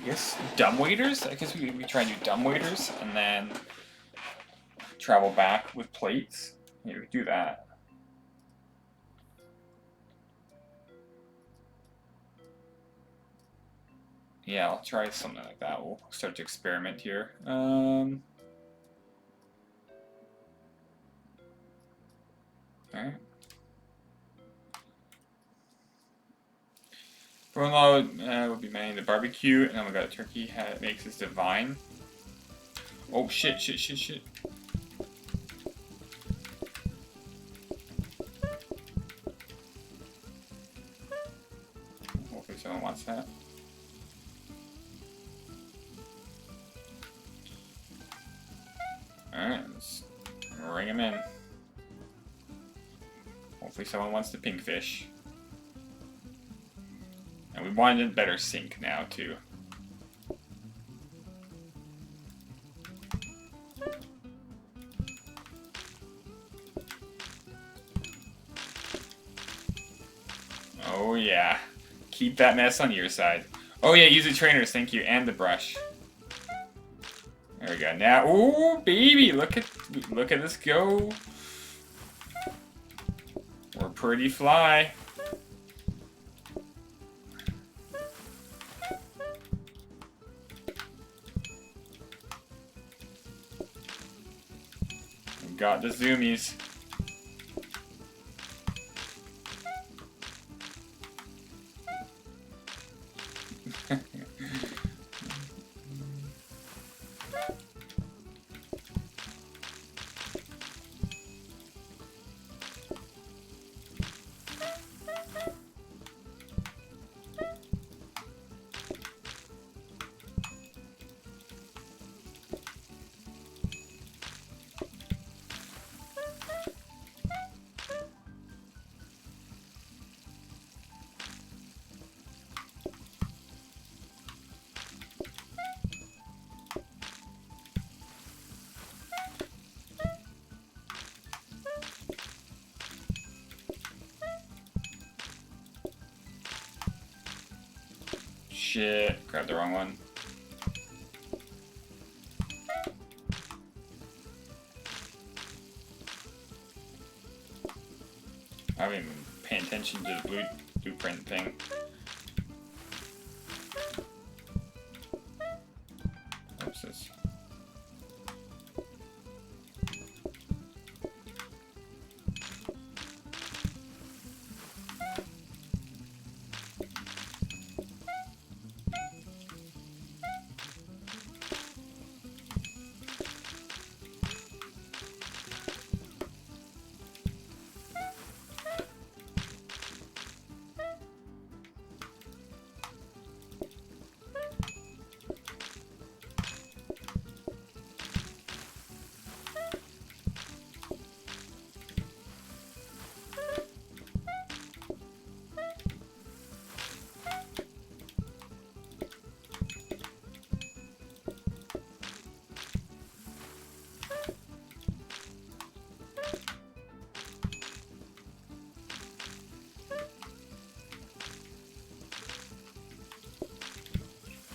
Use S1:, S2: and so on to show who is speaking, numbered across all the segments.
S1: I guess dumb waiters? I guess we try and do dumb waiters and then travel back with plates. Yeah, we do that. Yeah, I'll try something like that. We'll start to experiment here. Alright. Brunlo will be manning the barbecue, and then we got a turkey makes us divine. Oh shit, shit, shit, shit. Hopefully someone wants that. Alright, let's ring him in. Hopefully someone wants the pink fish. And we wanted a better sync now, too. Oh yeah. Keep that mess on your side. Oh yeah, use the trainers, thank you, and the brush. There we go. Now, ooh, baby, look at us go. We're pretty fly. We got the zoomies. Shit, grabbed the wrong one. I haven't even paid attention to the blueprint thing. What's this?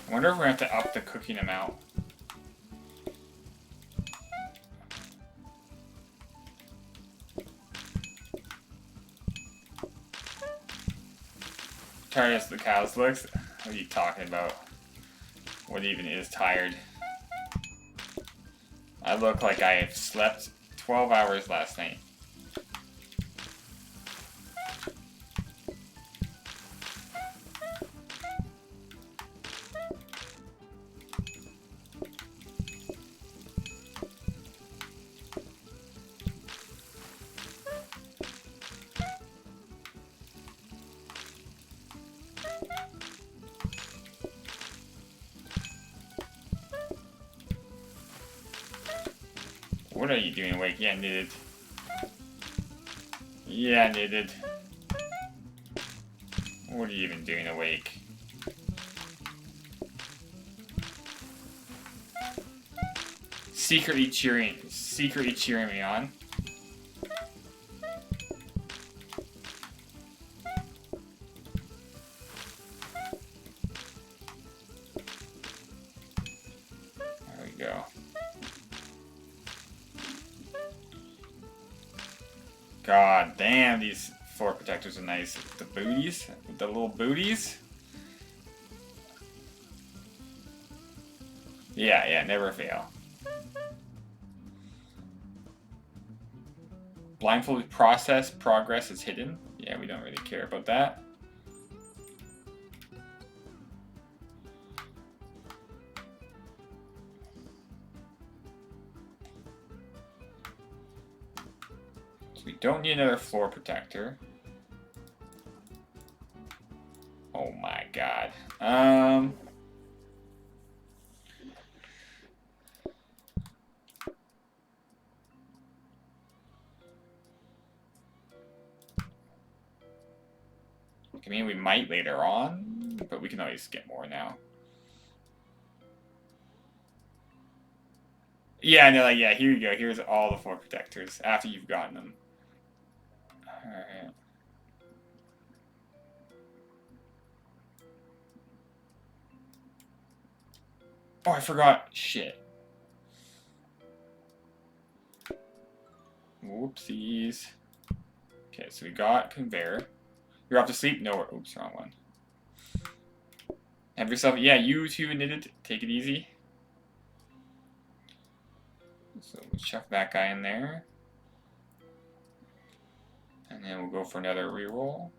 S1: I wonder if we have to up the cooking amount. Tired as the cows looks? What are you talking about? What even is tired? I look like I have slept 12 hours last night. What are you doing awake? Yeah, knitted. Yeah, knitted. What are you even doing awake? Secretly cheering me on. God damn, these floor protectors are nice. The booties, the little booties. Yeah, never fail. Blindfolded process progress is hidden. Yeah, we don't really care about that. So we don't need another floor protector. Oh my god. I mean, we might later on, but we can always get more now. Yeah, no, like, yeah, here you go. Here's all the floor protectors after you've gotten them. Alright. Oh, I forgot. Shit. Whoopsies. Okay, so we got conveyor. You're off to sleep? No, oops, wrong one. Have yourself, yeah, you two knitted. Take it easy. So we'll chuck that guy in there. And then we'll go for another reroll.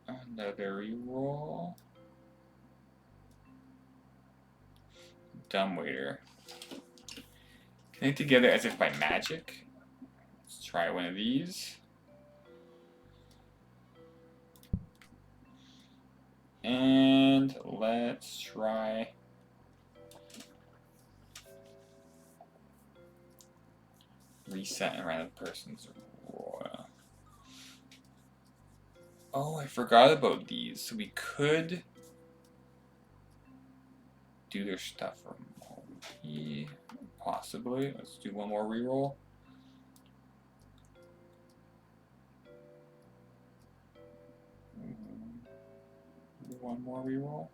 S1: Another reroll. Dumbwaiter. Connect together as if by magic. Let's try one of these. And let's try reset a random person's royal. Oh, I forgot about these. So we could do their stuff remotely. Possibly. Let's do one more reroll. One more reroll.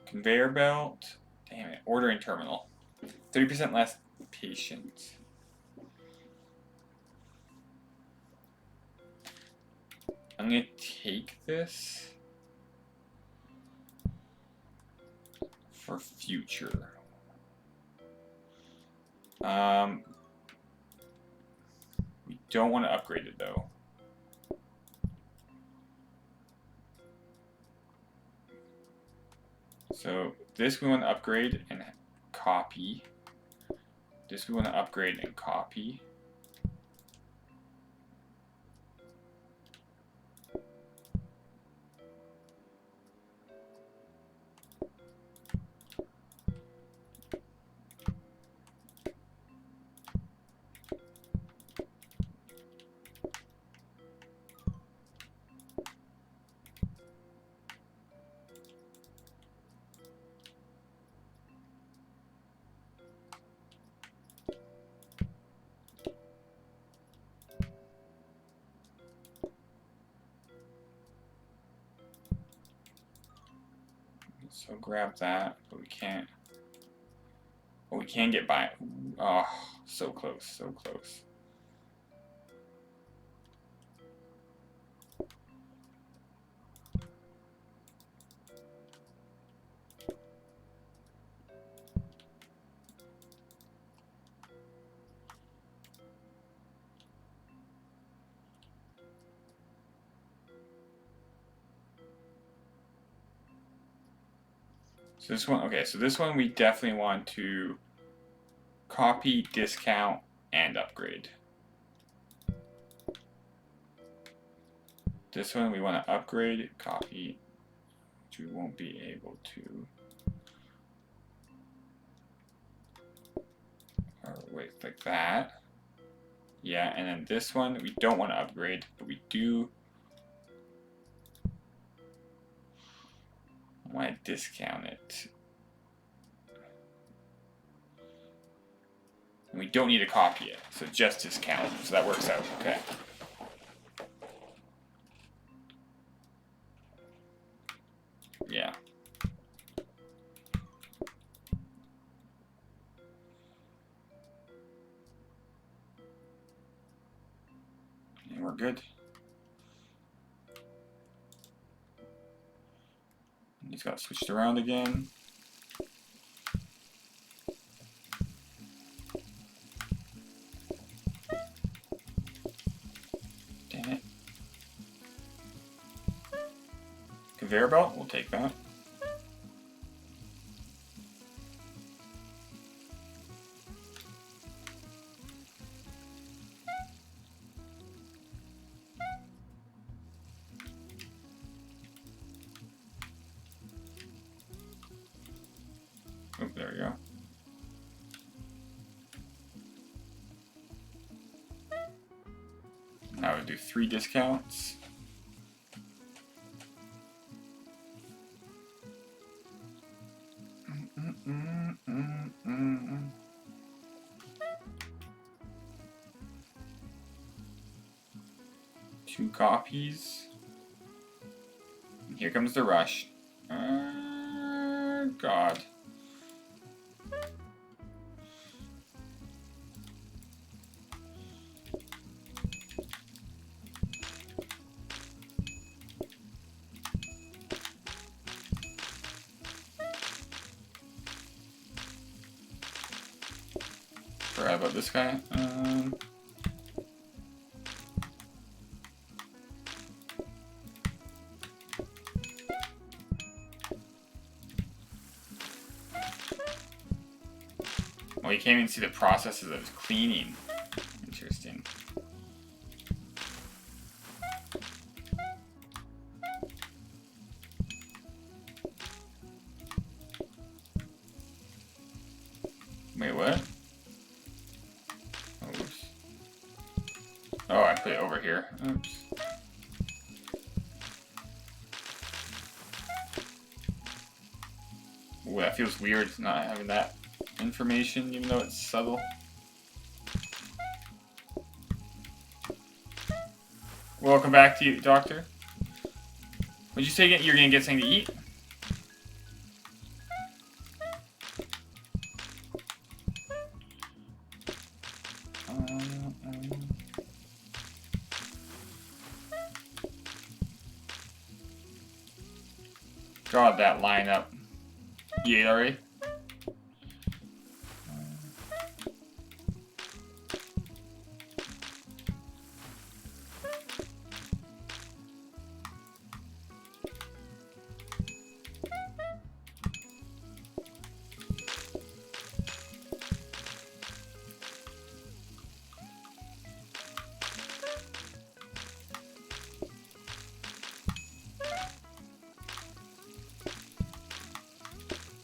S1: Conveyor belt. Damn it. Ordering terminal. 30% less patient. I'm gonna take this for future. We don't want to upgrade it though. So this we want to upgrade and copy. This we want to upgrade and copy. So grab that, but we can't. Oh, we can get by. Oh, so close, so close. So this one, okay, so this one we definitely want to copy, discount, and upgrade. This one we want to upgrade, copy, which we won't be able to. Or wait, like that. Yeah, and then this one we don't want to upgrade, but we do want to discount it. And we don't need to copy it, so just discount. So that works out, okay. Yeah. good. He's got switched around again. Damn it. Conveyor belt, we'll take that. Oh, there we go. Now we'll do 3 discounts. Two copies. And here comes the rush. God. Forgot about this guy. Well, you can't even see the processes of cleaning. Interesting. Wait, what? Oops. Oh, I put it over here. Oops. Ooh, that feels weird not having that information, even though it's subtle. Welcome back to you, Doctor. Would you say you're gonna get something to eat? God, that lineup. You ate already?